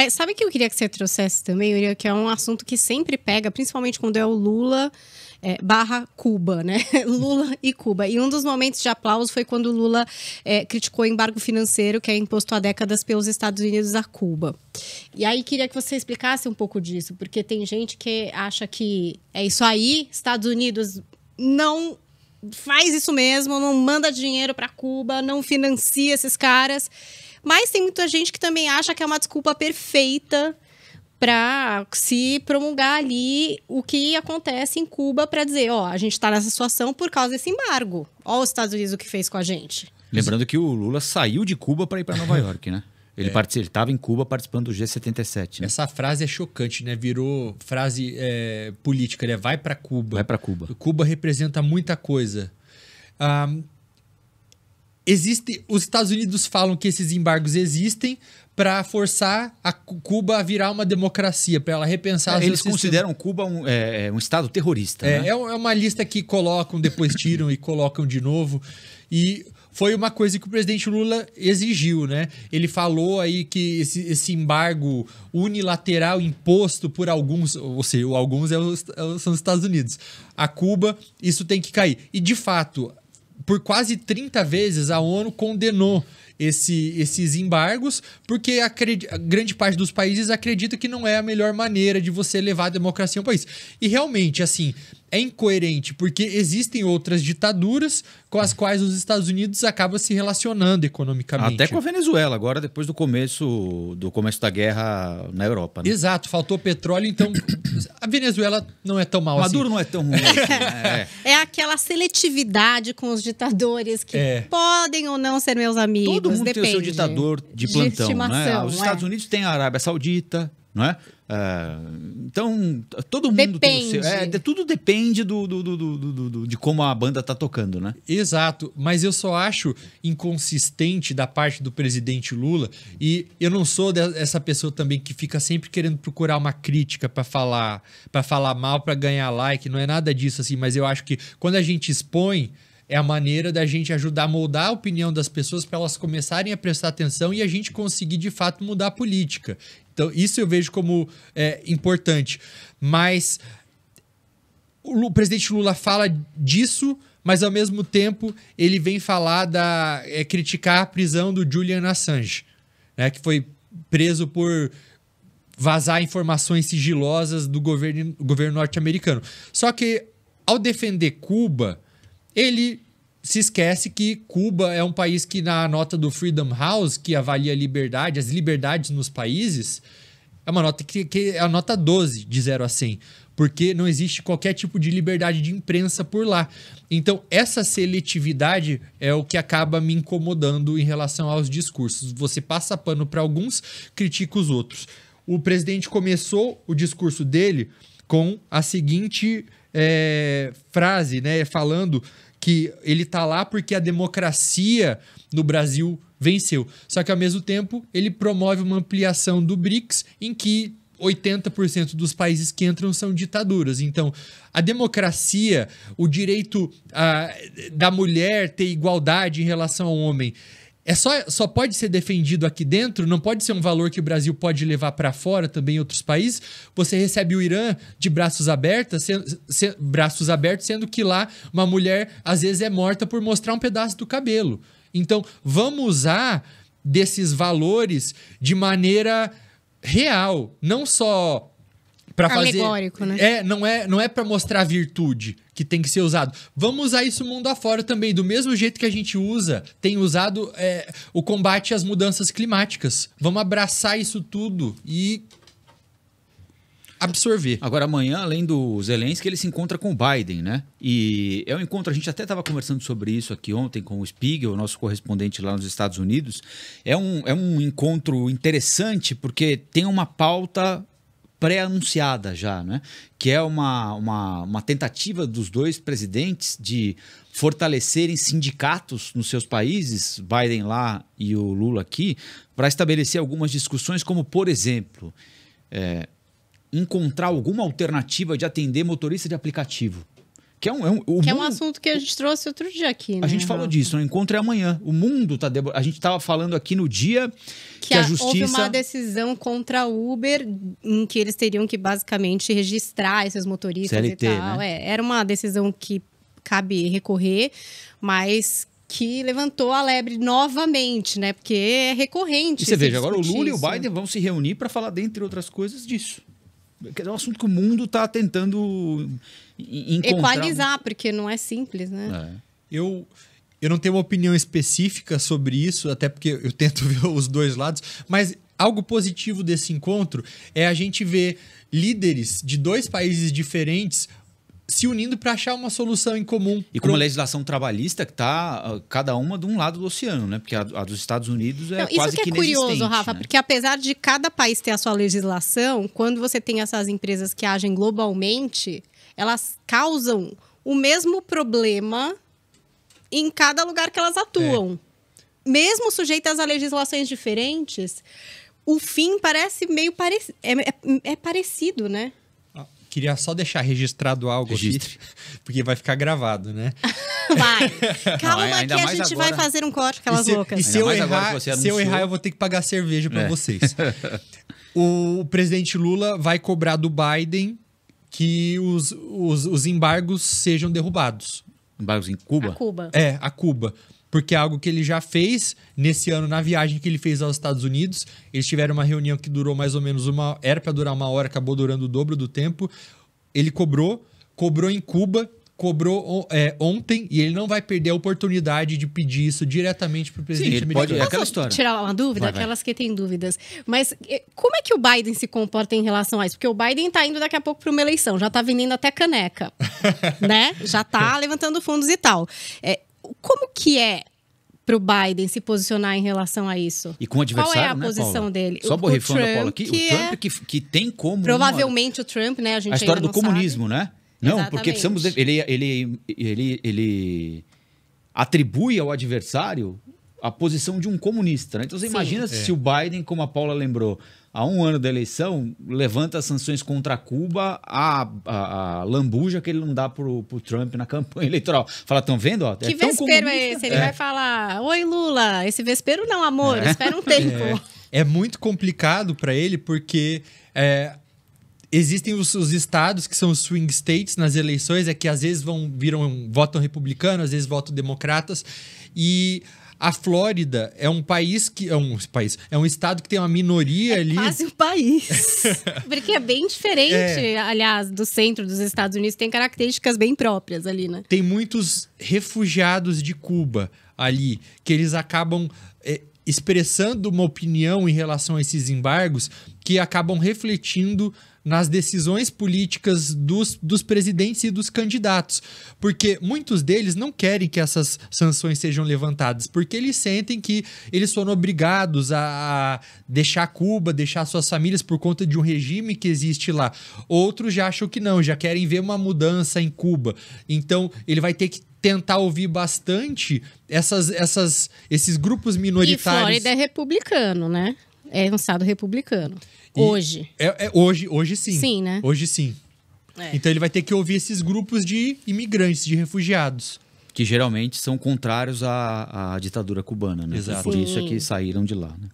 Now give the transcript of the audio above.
Mas sabe que eu queria que você trouxesse também, Yuri, que é um assunto que sempre pega, principalmente quando é o Lula barra Cuba, né? Lula e Cuba. E um dos momentos de aplauso foi quando o Lula criticou o embargo financeiro que é imposto há décadas pelos Estados Unidos a Cuba. E aí queria que você explicasse um pouco disso, porque tem gente que acha que é isso aí, Estados Unidos não faz isso mesmo, não manda dinheiro para Cuba, não financia esses caras. Mas tem muita gente que também acha que é uma desculpa perfeita para se promulgar ali o que acontece em Cuba para dizer, ó, a gente está nessa situação por causa desse embargo. Ó, os Estados Unidos o que fez com a gente. Lembrando que o Lula saiu de Cuba para ir para Nova York, né? Ele estava em Cuba participando do G77. Né? Essa frase é chocante, né? Virou frase política, né? Vai para Cuba. Vai para Cuba. Cuba representa muita coisa. Os Estados Unidos falam que esses embargos existem para forçar a Cuba a virar uma democracia, para ela repensar... Eles consideram Cuba um estado terrorista. Né? É uma lista que colocam, depois tiram e colocam de novo. E foi uma coisa que o presidente Lula exigiu, né? Ele falou aí que esse embargo unilateral imposto por alguns, ou seja, alguns são os Estados Unidos. A Cuba, isso tem que cair. E, de fato, por quase 30 vezes a ONU condenou esses embargos, porque a grande parte dos países acredita que não é a melhor maneira de você levar a democracia ao país. E realmente, assim, é incoerente, porque existem outras ditaduras com as quais os Estados Unidos acabam se relacionando economicamente. Até com a Venezuela, agora depois do começo da guerra na Europa. Né? Exato, faltou petróleo, então a Venezuela não é tão mal Maduro assim. não é tão ruim assim, né? É aquela seletividade com os ditadores que podem ou não ser meus amigos. Todo mundo depende. tem o seu ditador de plantão. Né? Os Estados Unidos têm a Arábia Saudita, não é? Então, todo mundo tem o seu. Tudo depende de como a banda tá tocando, né? Exato, mas eu só acho inconsistente da parte do presidente Lula, e eu não sou essa pessoa também que fica sempre querendo procurar uma crítica para falar mal, para ganhar like, não é nada disso assim, mas eu acho que quando a gente expõe, é a maneira da gente ajudar a moldar a opinião das pessoas para elas começarem a prestar atenção e a gente conseguir, de fato, mudar a política. Então, isso eu vejo como importante. Mas o presidente Lula fala disso, mas, ao mesmo tempo, ele vem falar criticar a prisão do Julian Assange, né, que foi preso por vazar informações sigilosas do governo norte-americano. Só que, ao defender Cuba, ele se esquece que Cuba é um país que, na nota do Freedom House, que avalia as liberdades nos países, é uma nota que é a nota 12, de 0 a 100, porque não existe qualquer tipo de liberdade de imprensa por lá. Então, essa seletividade é o que acaba me incomodando em relação aos discursos. Você passa pano para alguns, critica os outros. O presidente começou o discurso dele com a seguinte frase, né, falando que ele está lá porque a democracia no Brasil venceu. Só que, ao mesmo tempo, ele promove uma ampliação do BRICS em que 80% dos países que entram são ditaduras. Então, a democracia, o direito da mulher ter igualdade em relação ao homem, só pode ser defendido aqui dentro, não pode ser um valor que o Brasil pode levar para fora também em outros países. Você recebe o Irã de braços abertos, sendo que lá uma mulher às vezes é morta por mostrar um pedaço do cabelo. Então, vamos usar desses valores de maneira real, não só para fazer... Alegórico, né? Não é para mostrar virtude que tem que ser usado. Vamos usar isso mundo afora também, do mesmo jeito que a gente tem usado o combate às mudanças climáticas. Vamos abraçar isso tudo e absorver. Agora, amanhã, além do Zelensky, ele se encontra com o Biden, né? E é um encontro, a gente até estava conversando sobre isso aqui ontem com o Spiegel, nosso correspondente lá nos Estados Unidos. É um encontro interessante porque tem uma pauta pré-anunciada já, né? Que é uma tentativa dos dois presidentes de fortalecerem sindicatos nos seus países, Biden lá e o Lula aqui, para estabelecer algumas discussões como, por exemplo, encontrar alguma alternativa de atender motorista de aplicativo. Que é um assunto que a gente trouxe outro dia aqui, né? A gente falou disso, o encontro é amanhã. O mundo tá... A gente estava falando aqui no dia que a justiça... Houve uma decisão contra a Uber em que eles teriam que basicamente registrar esses motoristas CLT, e tal. né? Era uma decisão que cabe recorrer, mas que levantou a lebre novamente, né? Porque é recorrente. E você veja, agora o Lula e o Biden vão se reunir para falar, dentre outras coisas, disso. É um assunto que o mundo está tentando encontrar. Equalizar, porque não é simples, né? Eu não tenho uma opinião específica sobre isso, até porque eu tento ver os dois lados, mas algo positivo desse encontro é a gente ver líderes de dois países diferentes se unindo para achar uma solução em comum. E com uma legislação trabalhista que está cada uma de um lado do oceano, né? Porque a dos Estados Unidos é quase que inexistente. Isso que é curioso, Rafa, né? porque apesar de cada país ter a sua legislação, quando você tem essas empresas que agem globalmente, elas causam o mesmo problema em cada lugar que elas atuam. Mesmo sujeitas a legislações diferentes, o fim parece meio parecido, né? Queria só deixar registrado algo aqui, porque vai ficar gravado, né? Vai. Calma que a gente vai fazer um corte, aquelas loucas. E se eu errar, eu vou ter que pagar cerveja para vocês. O presidente Lula vai cobrar do Biden que os embargos sejam derrubados. Embargos em Cuba? A Cuba. A Cuba. Porque é algo que ele já fez nesse ano na viagem que ele fez aos Estados Unidos. Eles tiveram uma reunião que durou mais ou menos era para durar 1 hora, acabou durando o dobro do tempo. Ele cobrou em Cuba, cobrou ontem, e ele não vai perder a oportunidade de pedir isso diretamente para o presidente americano. Pode, aquela história. Tirar uma dúvida? Aquelas que têm dúvidas. Mas como é que o Biden se comporta em relação a isso? Porque o Biden está indo daqui a pouco para uma eleição, já está vendendo até caneca, né? Já está levantando fundos e tal. Como que é para o Biden se posicionar em relação a isso? E com o adversário, qual é a né, posição Paula? dele? Só borrifando a Paula aqui. O Trump que tem como... Provavelmente o Trump, né? A história do comunismo, né? Não, Exatamente. porque precisamos... Ele atribui ao adversário a posição de um comunista, né? Então você imagina se o Biden, como a Paula lembrou, há 1 ano da eleição, levanta sanções contra Cuba, a lambuja que ele não dá pro Trump na campanha eleitoral. Fala, estão vendo? Ó, que vespero é esse? Ele vai falar, oi Lula, esse vespero não, amor, espera um tempo. É muito complicado para ele porque existem os estados que são os swing states nas eleições, que às vezes votam republicano, às vezes votam democratas, e a Flórida é um país que... É um estado que tem uma minoria ali... quase um país. Porque é bem diferente, aliás, do centro dos Estados Unidos. Tem características bem próprias ali, né? Tem muitos refugiados de Cuba ali, que eles acabam expressando uma opinião em relação a esses embargos que acabam refletindo nas decisões políticas dos presidentes e dos candidatos. Porque muitos deles não querem que essas sanções sejam levantadas, porque eles sentem que eles foram obrigados a deixar Cuba, deixar suas famílias por conta de um regime que existe lá. Outros já acham que não, já querem ver uma mudança em Cuba. Então, ele vai ter que tentar ouvir bastante esses grupos minoritários. E Flórida é republicano, né? É um estado republicano. Hoje. Hoje sim. Sim, né? Hoje sim. Então ele vai ter que ouvir esses grupos de imigrantes, de refugiados. Que geralmente são contrários à ditadura cubana, né? Exato. Por isso é que saíram de lá, né?